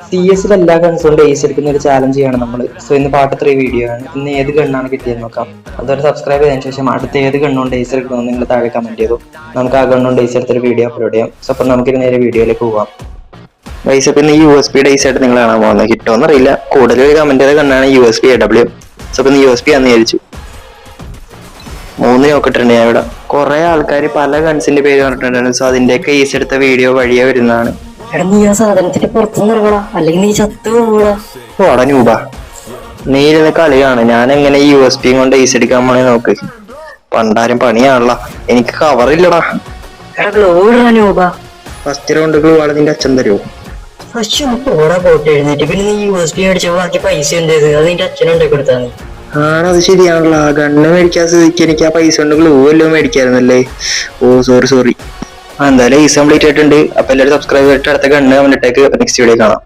CS എല്ലാ guns കൊണ്ട് ace എടുക്കുന്ന ഒരു ചാലഞ്ച് ചെയ്യണം നമ്മൾ. സോ ഇന്ന് പാർട്ട് 3 വീഡിയോ ആണ്. ഇന്ന് ഏത് ഗണ്ണാണ് കിട്ടിയെന്ന് നോക്കാം. അതുവരെ സബ്സ്ക്രൈബ് ചെയ്തതിനു ശേഷം അടുത്ത ഏത് ഗണ്ണുകൊണ്ട് ഏസ് എടുക്കണമെന്ന് നിങ്ങൾ താഴെ കമന്റ് ചെയ്തു. നമുക്ക് ആ ഗണ്ണുകൊണ്ട് ഏസ് എടുത്തൊരു വീഡിയോ അപ്ലോഡ് ചെയ്യാം. സോ അപ്പം നമുക്ക് നേരെ വീഡിയോയിലേക്ക് പോവാം. ഗൈസ്, ഇപ്പം ഈ USB ഏസ് എടുത്ത് നിങ്ങൾ കാണാൻ പോകുന്നത് കിട്ടുമെന്ന് അറിയില്ല. കൂടുതൽ കമന്റ് ചെയ്ത ഗണ്ണാണ് USB AW. സോ ഇപ്പം USB ആണെന്ന് വിചാരിച്ചു. 3 നോക്കിയിട്ടുണ്ട് ഞാൻ ഇവിടെ. കുറെ ആൾക്കാർ പല ഗൺസിന്റെ പേര് പറഞ്ഞിട്ടുണ്ടായിരുന്നു. സോ അതിന്റെയൊക്കെ ഏസ് എടുത്ത വീഡിയോ വഴിയെ വരുന്നതാണ്. നീ ആ സാധനത്തിന്റെ പുറത്തുനിന്ന് ഇറങ്ങടാ, അല്ലെങ്കിൽ നീ ചത്തു പോകൂടാ. ഓടാ നൂബ, നീ ഇരുന്ന് കളിയാണ്. ഞാൻ എങ്ങനെ ഈ USB കൊണ്ട് ഏസ് അടിക്കാൻ പോണേ നോക്ക്. പണ്ടാരും പണിയാണല്ല, എനിക്ക് കവറില്ലടാ. ഫസ്റ്റ് റൗണ്ട് ഗ്ലൂ ആണ് നിന്റെ അച്ഛൻ തരുമോ? ഓടാ പോട്ട് എഴുന്നേറ്റ്. പിന്നെ നീ USB മേടിച്ച ബാക്കി പൈസ ഉണ്ടത് അത് നിന്റെ അച്ഛനുണ്ടാക്കി കൊടുത്താ നീ. അത് ശരിയാണല്ലോ. ഗണ്ണ് മേടിക്കാൻ സ്ഥിതിക്ക് എനിക്ക് ആ പൈസ കൊണ്ട് ഗ്ലൂ എല്ലാം മേടിക്കായിരുന്നല്ലേ. ഓ സോറി. എന്തായാലും ഏസ് കംപ്ലീറ്റ് ആയിട്ടുണ്ട്. അപ്പൊ എല്ലാവരും സബ്സ്ക്രൈബ് ചെയ്തിട്ട് അടുത്ത ഗണ്ണ് കമന്റിട്ടേക്ക്. നെക്സ്റ്റ് വീഡിയോ കാണാം.